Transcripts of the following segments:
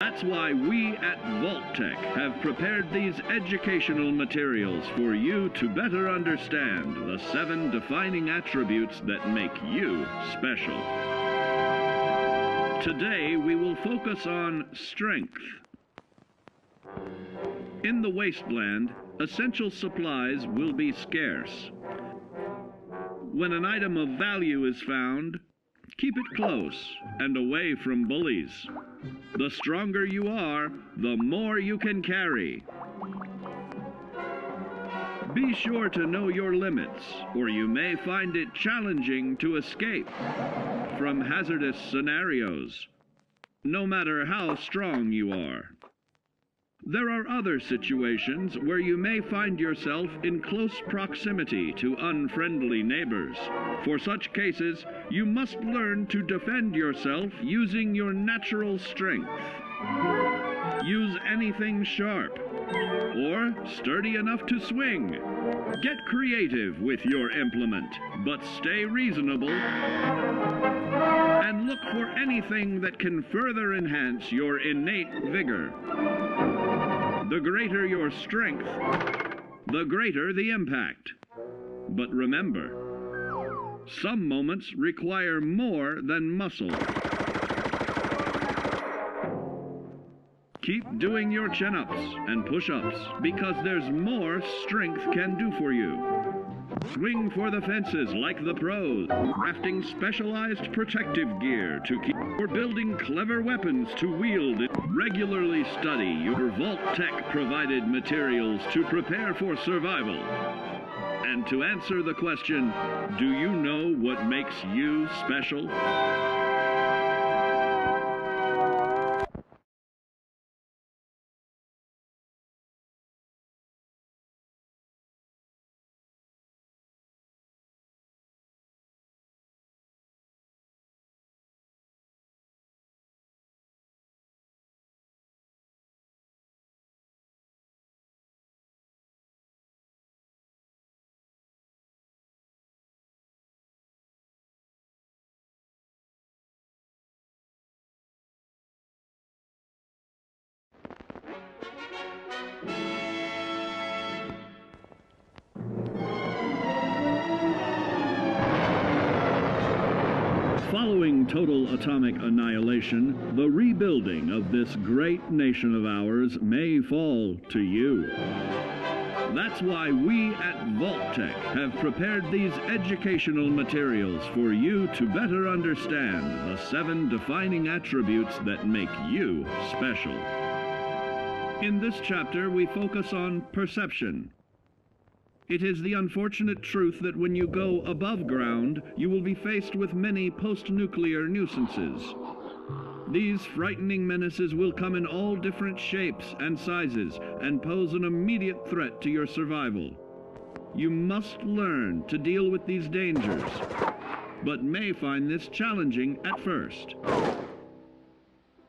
That's why we at Vault-Tec have prepared these educational materials for you to better understand the 7 defining attributes that make you special. Today we will focus on strength. In the wasteland, essential supplies will be scarce. When an item of value is found, keep it close and away from bullies. The stronger you are, the more you can carry. Be sure to know your limits, or you may find it challenging to escape from hazardous scenarios, no matter how strong you are. There are other situations where you may find yourself in close proximity to unfriendly neighbors. For such cases, you must learn to defend yourself using your natural strength. Use anything sharp or sturdy enough to swing. Get creative with your implement, but stay reasonable. And look for anything that can further enhance your innate vigor. The greater your strength, the greater the impact. But remember, some moments require more than muscle. Keep doing your chin-ups and push-ups because there's more strength can do for you. Swing for the fences like the pros, crafting specialized protective gear to keep, or building clever weapons to wield. Regularly study your Vault-Tec provided materials to prepare for survival. And to answer the question, do you know what makes you special? Following total atomic annihilation, the rebuilding of this great nation of ours may fall to you. That's why we at Vault-Tec have prepared these educational materials for you to better understand the 7 defining attributes that make you special. In this chapter, we focus on perception. It is the unfortunate truth that when you go above ground, you will be faced with many post-nuclear nuisances. These frightening menaces will come in all different shapes and sizes and pose an immediate threat to your survival. You must learn to deal with these dangers, but may find this challenging at first.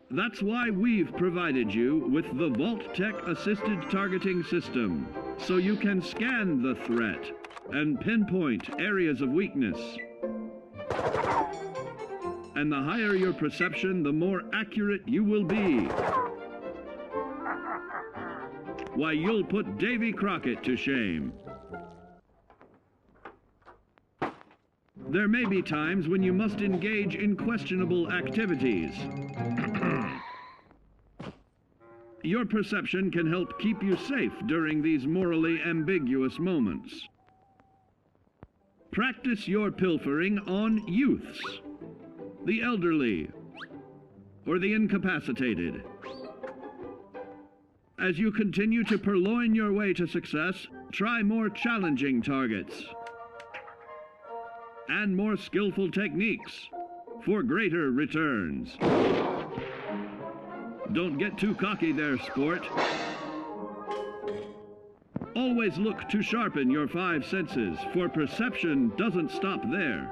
That's why we've provided you with the Vault-Tec Assisted Targeting System, so you can scan the threat and pinpoint areas of weakness. And the higher your perception, the more accurate you will be. Why, you'll put Davy Crockett to shame. There may be times when you must engage in questionable activities. Your perception can help keep you safe during these morally ambiguous moments. Practice your pilfering on youths, the elderly, or the incapacitated. As you continue to purloin your way to success, try more challenging targets and more skillful techniques for greater returns. Don't get too cocky there, sport. Always look to sharpen your 5 senses, for perception doesn't stop there.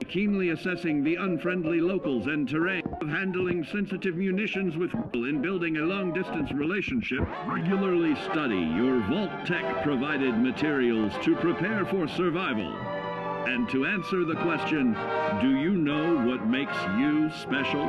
Keenly assessing the unfriendly locals and terrain, of handling sensitive munitions with in building a long-distance relationship. Regularly study your Vault-Tec provided materials to prepare for survival. And to answer the question, do you know what makes you special?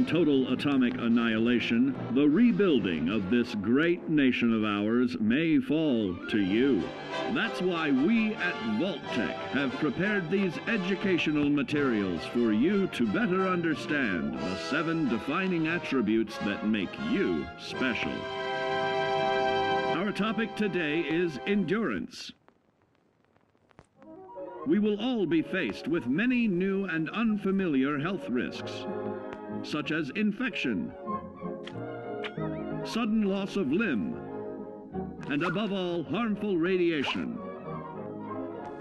Following total atomic annihilation, the rebuilding of this great nation of ours may fall to you. That's why we at Vault-Tec have prepared these educational materials for you to better understand the 7 defining attributes that make you special. Our topic today is endurance. We will all be faced with many new and unfamiliar health risks, such as infection, sudden loss of limb, and above all, harmful radiation.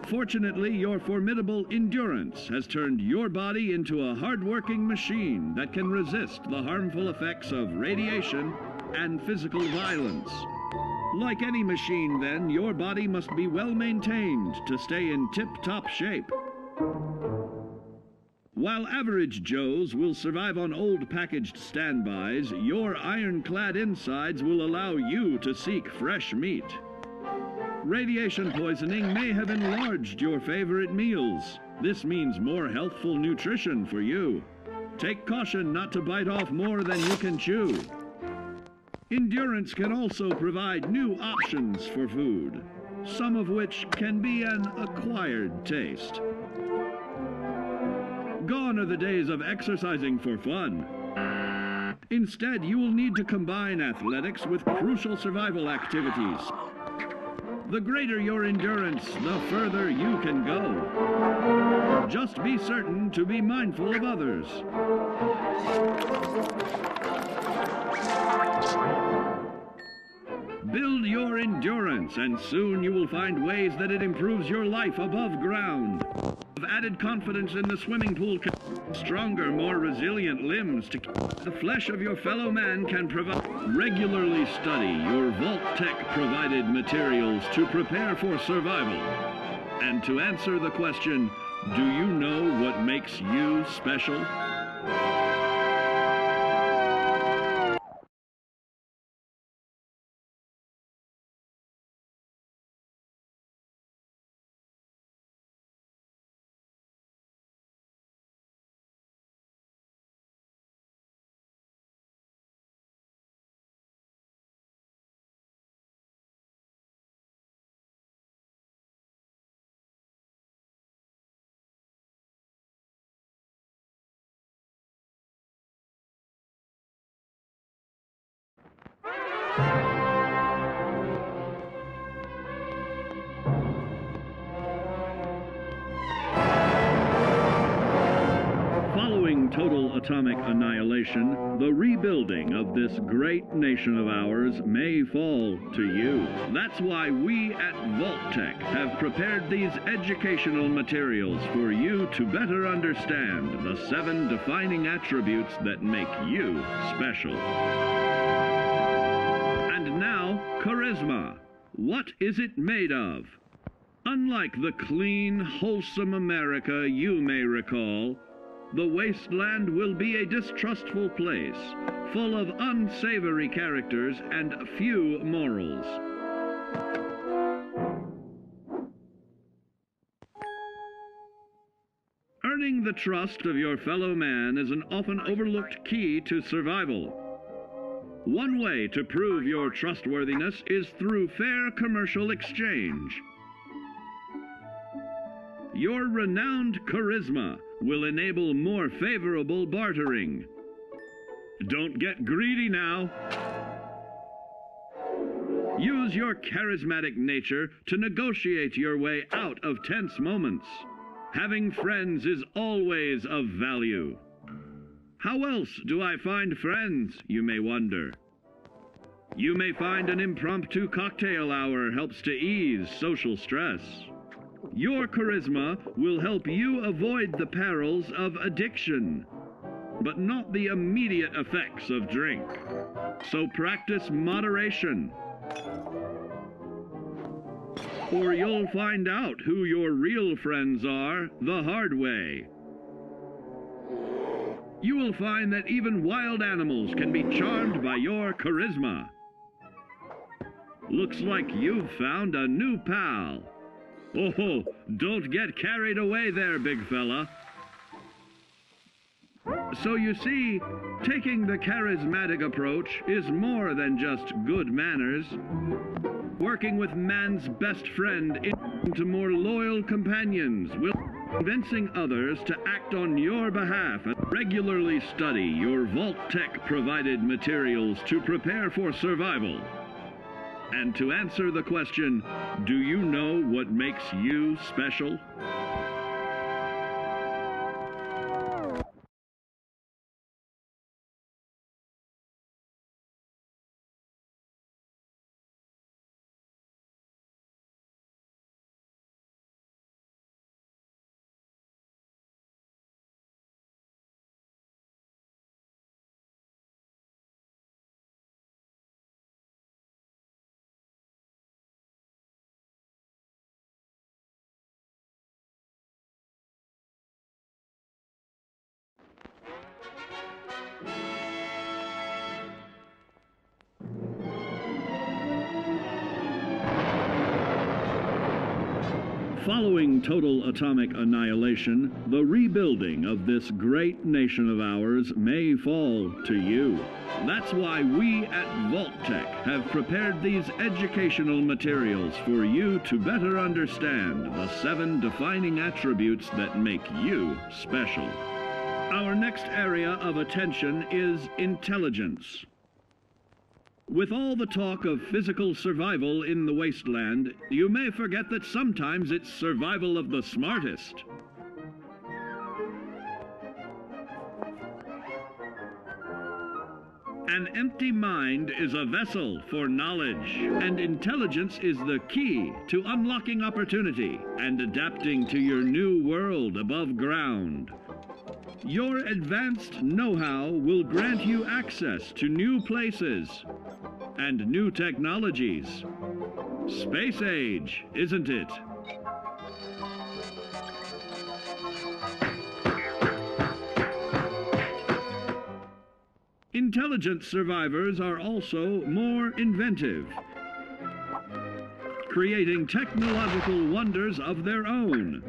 Fortunately, your formidable endurance has turned your body into a hard-working machine that can resist the harmful effects of radiation and physical violence. Like any machine, then, your body must be well maintained to stay in tip-top shape. While average Joes will survive on old packaged standbys, your ironclad insides will allow you to seek fresh meat. Radiation poisoning may have enlarged your favorite meals. This means more healthful nutrition for you. Take caution not to bite off more than you can chew. Endurance can also provide new options for food, some of which can be an acquired taste. Gone are the days of exercising for fun. Instead, you will need to combine athletics with crucial survival activities. The greater your endurance, the further you can go. Just be certain to be mindful of others. Build your endurance, and soon you will find ways that it improves your life above ground. With added confidence in the swimming pool, stronger, more resilient limbs to the flesh of your fellow man can provide. Regularly study your Vault-Tec provided materials to prepare for survival. And to answer the question, do you know what makes you special? Following total atomic annihilation, the rebuilding of this great nation of ours may fall to you. That's why we at Vault-Tec have prepared these educational materials for you to better understand the 7 defining attributes that make you special. And now, charisma. What is it made of? Unlike the clean, wholesome America you may recall, the wasteland will be a distrustful place, full of unsavory characters and few morals. Earning the trust of your fellow man is an often overlooked key to survival. One way to prove your trustworthiness is through fair commercial exchange. Your renowned charisma will enable more favorable bartering. Don't get greedy now. Use your charismatic nature to negotiate your way out of tense moments. Having friends is always of value. How else do I find friends, you may wonder? You may find an impromptu cocktail hour helps to ease social stress. Your charisma will help you avoid the perils of addiction, but not the immediate effects of drink. So practice moderation, or you'll find out who your real friends are the hard way. You will find that even wild animals can be charmed by your charisma. Looks like you've found a new pal. Oh, don't get carried away there, big fella. So you see, taking the charismatic approach is more than just good manners. Working with man's best friend into more loyal companions will convincing others to act on your behalf and regularly study your Vault-Tec provided materials to prepare for survival. And to answer the question, do you know what makes you special? Following total atomic annihilation, the rebuilding of this great nation of ours may fall to you. That's why we at Vault-Tec have prepared these educational materials for you to better understand the 7 defining attributes that make you special. Our next area of attention is intelligence. With all the talk of physical survival in the wasteland, you may forget that sometimes it's survival of the smartest. An empty mind is a vessel for knowledge, and intelligence is the key to unlocking opportunity and adapting to your new world above ground. Your advanced know-how will grant you access to new places and new technologies. Space age, isn't it? Intelligent survivors are also more inventive, creating technological wonders of their own.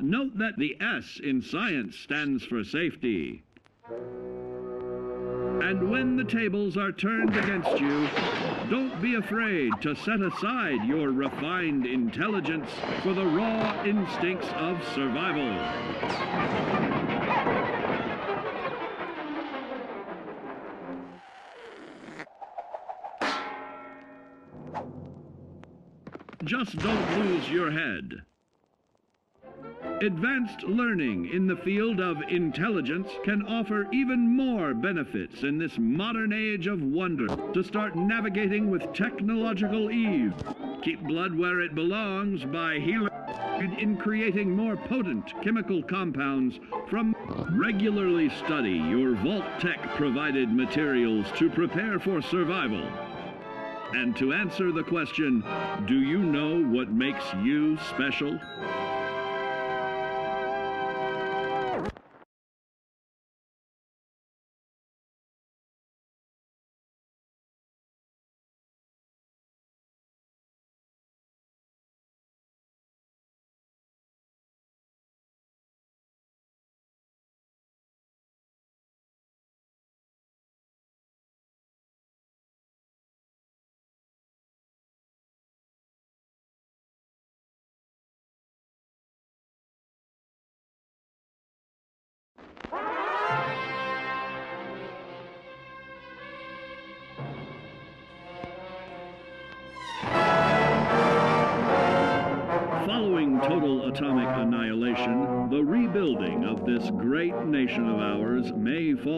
Note that the S in science stands for safety. And when the tables are turned against you, don't be afraid to set aside your refined intelligence for the raw instincts of survival. Just don't lose your head. Advanced learning in the field of intelligence can offer even more benefits in this modern age of wonder to start navigating with technological ease. Keep blood where it belongs by healing in creating more potent chemical compounds from regularly study your Vault-Tec provided materials to prepare for survival. And to answer the question, do you know what makes you special? Following total atomic annihilation, the rebuilding of this great nation of ours may fall